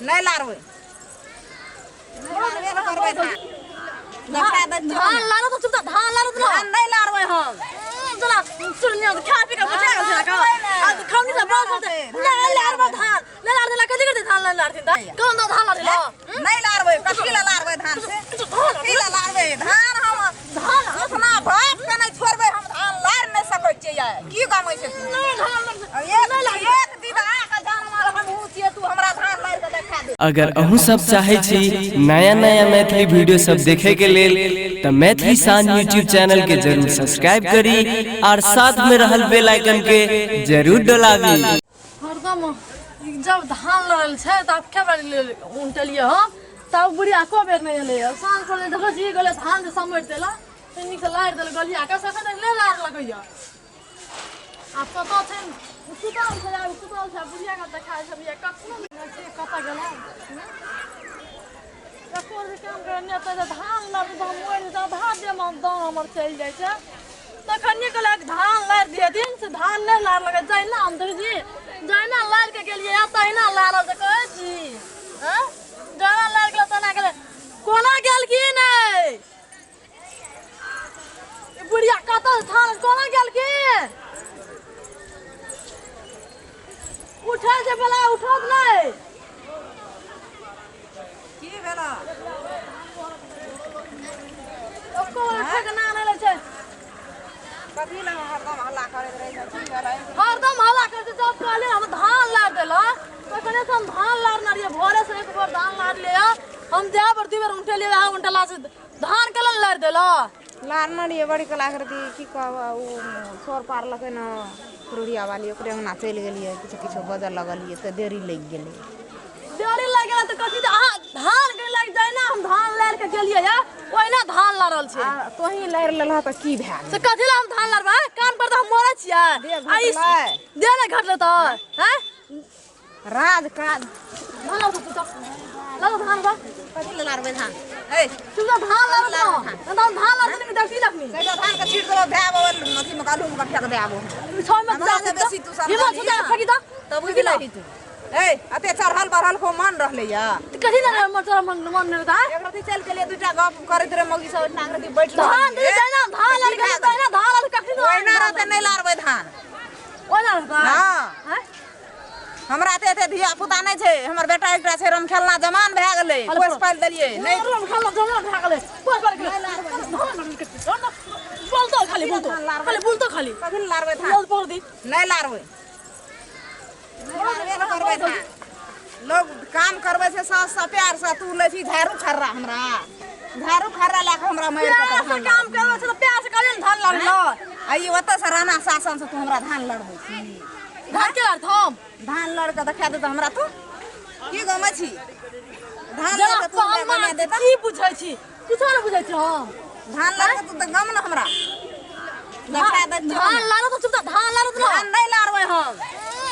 नहीं लारवे करबे धान लारो तो चुप धान लारो तो नहीं लारवे हम चला सुनियो खा पी के बचा गया का अब खानी से बात होते नहीं लारवा धान ले लार देला कदी करते धान लार दिन कौन दो धान लार नहीं लारवे कथी ला लारवे धान से की ला लारवे धान हम धान अपना बाप के नहीं छोड़बे हम धान लार नहीं सकै छियै की गमै छै तू नहीं धान एक दिन आके जान मार हम हुतिए तू हमरा धान लार के देखा दे। अगर अहू सब चाहे छी नया नया मैथिली वीडियो सब देखे के लेल तो मैथिली शान यूट्यूब चैनल के जरूर सब्सक्राइब करी और साथ में रहल बेल आइकन के जरूर दबावी। हरदम जब धान लड़ल छै तब के बार उनटलिए हम तब बुढ़िया को बेर नहीं ले सांझ पर देखो जी गले धान से समेट देला तनी से लार देल गलिया का सखत ले लार लगइया अब पता छै सुताल छै बुढ़िया का देखाय सब ये कखनो छै कता गेला ककोर के काम करने त धान लड़ त मोर त धान दे हम दान हमर चल जाय छै तखनी के लग धान लार दिए दिन से धान नहीं लार लगे जाय ना हम देख जी जाय ना लार के गेलिए आता ही ना लार से कह जी हैं जाना लार के तना गेले कोना गेल की नहीं ए बुढ़िया कता धान कोना गेल की उठा जे बला उठत नहीं की भेला ओको उठे के ना ले छै कथी ला हरदम हल्ला करैत रहै छै की भेला हरदम हल्ला करते जब कहले हम धान लार देला तो कने हम धान लार ना रिए भोरे से एक बार धान लार लिया हम जा बरती बार उठे लिए आ उठला से धान केला लार देला लार ना रिए बड़ी कला करती की कहब उ सोर पार लके न पुरुरिया वाली ओकरे अंगना चल गेलिए किछो बजल लगलिए त देरी लग गेलै देरी लग गेला त कथि धान के लग जाय ना हम धान लार के गेलिए या ओइना धान लारल छै तोही लार लेलह त की भै से कथि ला हम धान लारबा कान पर त हम मोरे छियै आई दे ना घटले त हैं राज काज धान लार तो ला धान बा कथी ला लारबे धान ए तू धान लार तो धान लार के देखी लखनी कैटा धान के छीट देलो भै बवल अथी में कालू में फेक दे आबो छौ में हमरा से बेसी तू सब हिम्मत छौ फेकी द तब बुझि लही तू ए अते चढ़ल बढ़ल को मन रहले या कथि ना मोटर मन नहीं रहता एक रति चल के लिए दूटा गप करैत रे मौगी सब नांगरती बैठ धान दे जाना धान लार के जाना धान लार कथि ना ओइना रहते नहीं लारबे धान ओइना रहता हां हैं हमरा ते धिया पुता नहीं छै हमर बेटा एकटा छै रमखेलना जमान भै गेलै पोस पाल देलिए नहीं रमखेलना जमान भै गेलै पोस पाल गेलै बोल तो खाली कथि लारबे धान बोल दी नहीं लारबे करबे धान लोग काम करबे छै सास से प्यार से तू ले छी झाड़ू खर्रा हमरा झाड़ू खर्रा लाके हमरा मार के काम करबे छै प्यार से करे धान लारलो आई ओत से राणा शासन से तू हमरा धान लड़बे छी धान के लार थम धान लड़ के देखा दे त हमरा तू की गमै छी धान लड़ के तू बना दे त की बुझै छी किछो न बुझै छी हम धान लड़ के तू त गम न हमरा देखा दे धान लारो तो चुप धान लारो तो धान नहीं लारबे हम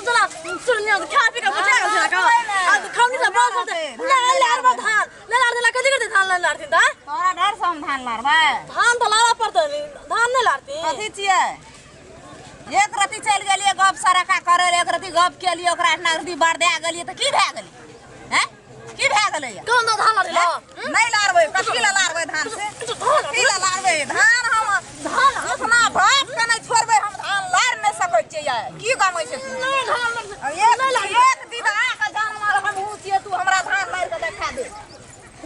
चला सुनियो खा पी के बचा गया का अब खानी से बात होते नहीं लारबा धान ले लार देला कदी करते धान लार दिन तोरा डर से हम धान लारबे धान तो लारा पड़ते धान नहीं लारती कथी छियै एक रति चल गेलिए गप सरका करे एक रति गप के लिए ओकरा नागरती बार दे गेलिए त की भै गेलै हैं की भै गेलै कौन दो धान लारला नहीं लारबे कथी ला लारबे धान से की ला लारबे धान हम धान अपना बाप के नहीं छोड़बे हम धान लार नहीं सकै छियै की गमै छै तू नहीं धान एक दिन आके जान मार हम हुतिए तू हमरा धान लार के देखा दे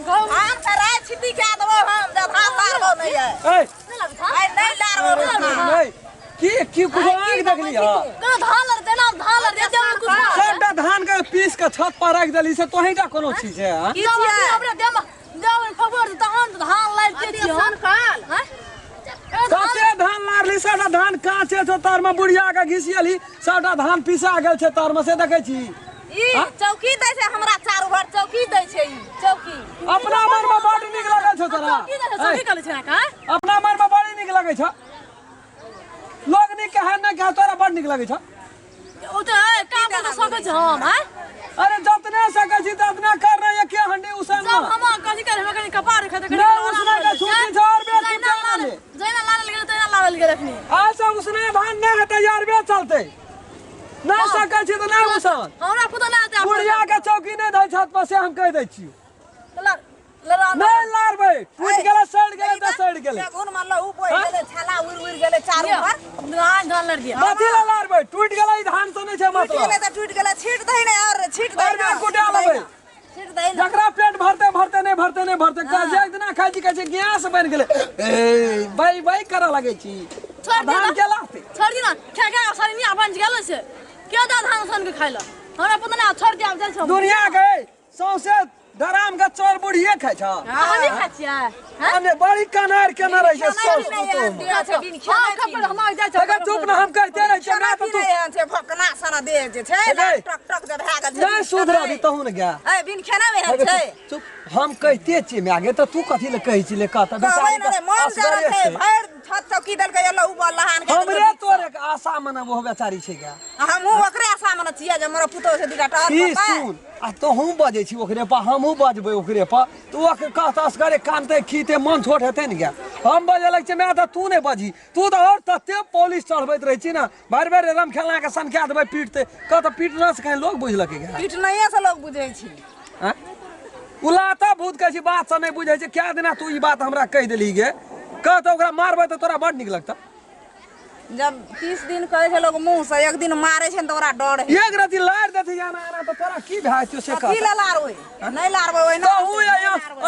हम कराय छिटी के देबो हम जब धान लारबो नहीं है नहीं लारता आई नहीं लारबो नहीं की कुछ आग देखली ह कौन धान लार देना धान लार दे कुछ सबटा धान के पीस के छत पर रख देली से तोहीटा कोनो चीज है हां की छियै अपने देम खबर धान लार के छी हम काल हैं कते धान लारली सबटा धान काचे छ तार में बुढ़िया के घिसियली सबटा धान पिसा गेल छै तार में से देखै छी ई चौकी दै छै हमरा चारू घर चौकी दै छै ई चौकी अपना मन में बड़ नीक लगै छ तोरा चौकी करे छै का अपना मन में बड़ नीक लगै छ लोग नी कहे न कहे तोरा बड़ नीक लगै छ ओ त काम कर सकै छ हम हैं अरे जतने सकै छी ततना कर रहे के हंडी उसन सब हम कथि करे हम कनी कपार खते करे नहीं उसने का छुट्टी छोड़ बे जैना लारल गेल तैना लारल गेल रखनी आज उसने धान नहीं है तैयार बे चलते ना सकै छी त ना घुसन हमरा पुतौ ना आते बुढ़िया के चौकी नहीं दै छत पर से हम कह दै छी लड़ा नहीं लारबै टूट गेलै सड़ गेलै त सड़ गेलै गुण मारलो ऊ बोल गेले छाला उड़ गेले चारू पर धान लड़ दिया कथी ला लारबै टूट गेलै धान से नहीं छै टूट मतलब गेले त टूट गेले छीट दही नहीं और छीट दही और में कुटा लेबै छीट दही ना जकरा पेट भरते भरते नहीं भरते काजे एक दिन खाइ छी कहै छै गैस बन गेलै ए बाई करऽ लागै छी धान के लाते छोड़ दी ना क्या सारी नहीं बन गेल से क्या दा धान सन के खाइला हमरा पता ना छोड़ दिया जाय छ दुनिया के सौंसे डराम के चोर बुढ़िए खाइ छ हमी खाइ छियै हमने बड़ी कनार के न रही छै सौंस तो हां खबर हमार जाय छ अगर चुप न हम कहते रही छै ना तो तू छे भकना सना दे जे छे टक टक जब भाग गेल नहीं सुधरा दी तहु न गया ए बिन खाना में छे चुप हम कहते छी मैं आगे तो तू कथी ले कहै छी ले कहता कहै ना रे मन जरा छे भर छत चौकी दल के एलो उ लहान के हमरे तोरे के आशा मन वो बेचारी छै क्या हमहु ओकरे आशा मन छियै जे मोर पुतो से दिगा टार की सुन आ तो हम बजे छी ओकरे पर हमहु बजबै ओकरे पर तू ओकर कहता असगरे कानते खीते मन छोट हेतै न क्या हम बजे लग छै मैं तो तू नहीं बजी तू तो और तते पुलिस चढ़बैत रही छी ना बार बार रम खेलना के संख्या देबै पीटते कह तो पीटना से कहीं लोग बुझलक क्या पीट नहीं से लोग बुझै छी हैं उलाता भूत कहै छी बात से नहीं बुझै छै क्या दिना तू ई बात हमरा कह देली गे कह तो ओकरा मारबै तो तोरा बड नीक लगता जब 30 दिन कहै छै लोग मुंह से एक दिन मारे छै त ओरा डर है एक रति लार देती जाना आना तो तोरा की भाय तू से की लारबै नहीं लारबै ओइ तो हूँ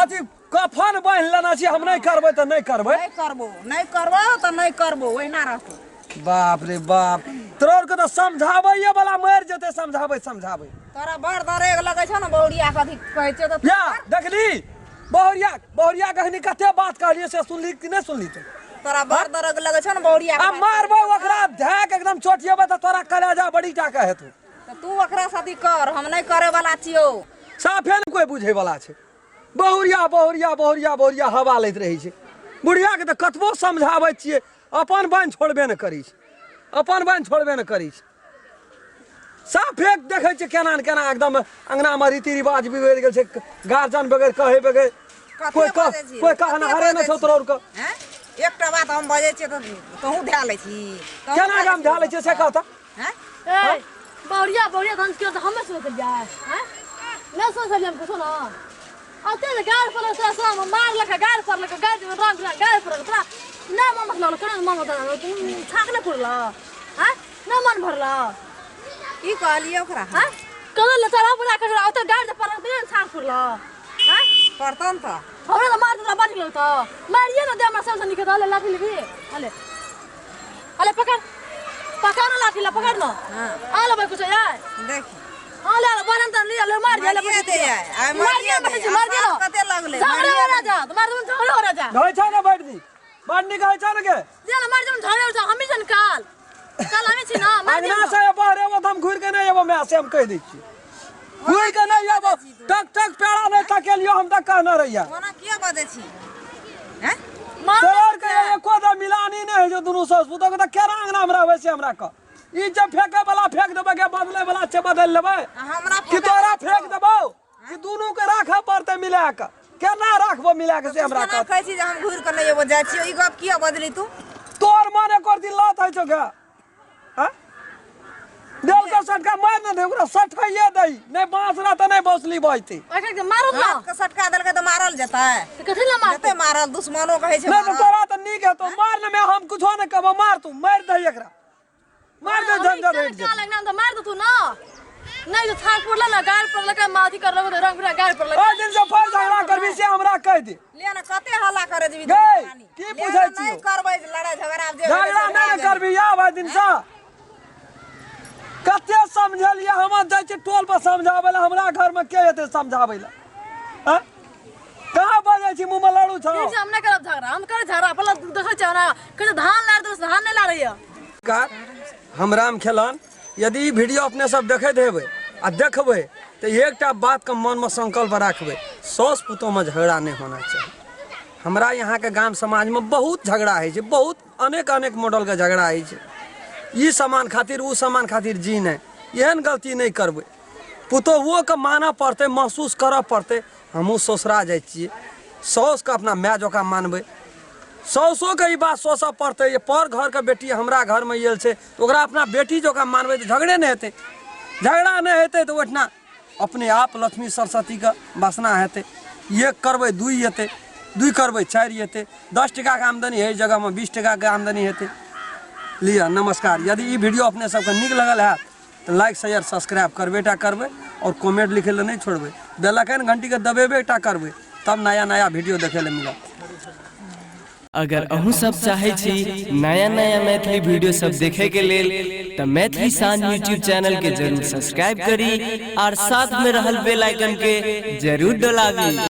अथी कफन बांध लेना छी हम नहीं करबै तो नहीं करबै नहीं करबो तो नहीं करबो ओहिना रहतौ बाप रे बाप तोर के तो समझाबै वाला मर जते समझाबै तोरा बड़ दरेग लगै छ न बहुरिया कथी कहै छै त या देखली बहुरिया कहनी कते बात कहलिए से सुनली कि नहीं सुनली तू तोरा बड़ दरेग लगै छ न बहुरिया अब मारबो ओकरा धैक एकदम चोटियेबे त तोरा कलेजा बड़ी टाका हेतौ त तू ओकरा साथी कर हम नहीं करे वाला छियो साफे न कोई बुझे वाला छै बहुरिया हवा लैत रही छै बुढ़िया के त कतबो समझाबै छियै अपन बान छोड़बे न करी छै साफे देखै छै केना न केना एकदम अंगना में रीति रिवाज बिगड़ गेल छै गार्जियन बगैर कहे बगैर कोई कहना हरे न छौ तोर के हैं एकटा बात हम बजै छियै त तोहू ध्यान लै छी केना काम ध्यान लै छै से कहता हैं ए बढ़िया धन के तो हमें सुन लिया हैं ना सुन लिया हमको सुनो आते ने गाड़ पर से मार लगा गाड़ पर लगा गाड़ रंग गाड़ पर लगा ना मन मतलब कने मन तुम छाक ने पुरला हैं ना मन भरला की कहलिए ओकरा हैं कल ले चला बुला के आते गाड़ पर लगा छाक पुरला हैं परतन त हमरा तो मार तो बात लगता मारिए ना दे हमरा सब निकल लाठी लेबी अले पकड़ ना लाठी ला पकड़ ना हां आ ले भाई कुछ यार देख हां ले बनन त ले मार दे ले दे आई मार दे कते लगले झगड़ा हो राजा तुम्हारे तुम झगड़ा हो राजा ढोई छ ना बैठ दी बात निकाल छ ना के जे मार तुम झगड़ा हो हम जन काल हमें छी ना मार ना से बाहर वो हम घुर के नहीं एबो मैं से हम कह दै छी घुर के नहीं एबो टक पेड़ा नहीं तकेलियो हम तक कहना रहिया ओना किया बजै छी हैं तोर के एको द मिलानी नहीं है जो दुनु सस पुतो के त केरा अंगना में रहबे से हमरा क ई जब फेंके वाला फेंक देबे के बदले वाला से बदल लेबे हमरा कि तोरा फेंक देबो कि दुनु के राखा पड़ते मिला के केना राखबो मिला के से हमरा क कहै छी जे हम घुर के नहीं एबो जाइ छी ई गप किया बदली तू तोर माने कर दिन लात है छो का हां देव का सटका मार न दे ओकरा सटकाइए दई नहीं बांसरा त नहीं बौसली बजती ओके के मारो ना के सटका देल के त मारल जतै तो कथि ला मारते जते मारल दुश्मनो कहै छै नहीं तो तोरा त नीक है तो मार न मैं हम कुछो न कहबो मार तू मार दई एकरा मार दे झंझट हट क्या लगना तो मार दे तू ना नहीं तो छाक पड़ला ना गाड़ पर लगा माथी कर लगो रंग पूरा गाड़ पर लगा ओ दिन से फल झगड़ा करबी से हमरा कह दे ले न कते हल्ला करे जेबी गई की पूछै छी नहीं करबै लड़ाई झगड़ा जे झगड़ा नहीं करबी या भाई दिन से कते समझलिए हम जाय छी टोल पर समझावे ला हमरा घर में के हेते समझावे ला हैं कहां बजे छी मुंह में लड़ू छ जी हम नहीं करब झगड़ा हम करे झगड़ा पहले देखै छ ना कहे धान लाड़ दे धान नहीं लाड़ैया का हम राम खेलन यदि ई वीडियो अपने सब देखैत हेबै आ देखबै तो एकटा बात के मन में संकल्प राखबै सौस पुतों में झगड़ा नहीं होना चाहिए हमरा यहाँ के गांव समाज में बहुत झगड़ा है छै बहुत अनेक मॉडल के झगड़ा है छै ई सामान खातिर उ सामान खातिर जी नहीं एहन गलती नहीं करबै पुतोहुओ के मानऽ पड़ते महसूस करऽ पड़ते हमहूँ ससुरा जाइ छियै सौस के अपना माय जकाँ मानबै सौ के ई बात सोचऽ पड़तै। ये पर घर के बेटी हमरा घर में आयल छै तो ओकरा अपना बेटी जकाँ मानबै तो झगड़े नहीं हेतै। झगड़ा नहीं हेतै तो ओहिठिना अपने आप लक्ष्मी सरस्वती के वासना हेतै। एक करबै दुई हेतै, दुई करबै चारि हेतै, 10 टका के आमदनी है जगह में 20 टका के आमदनी हेतै। लिया नमस्कार। यदि ई वीडियो अपने सबके नीक लगल है तो लाइक शेयर सब्सक्राइब करबेटा करबै और कमेंट लिखे ला नहीं छोड़बै। बेल आइकन घंटी के दबेबेटा करबै तब नया नया वीडियो देखे ला मिलत। अगर अहूँ सब चाहे छी नया नया मैथिली वीडियो सब देखे के लेल तो मैथिली शान यूट्यूब चैनल के जरूर सब्सक्राइब करी और साथ में रहल बेल आइकन के जरूर दबावी।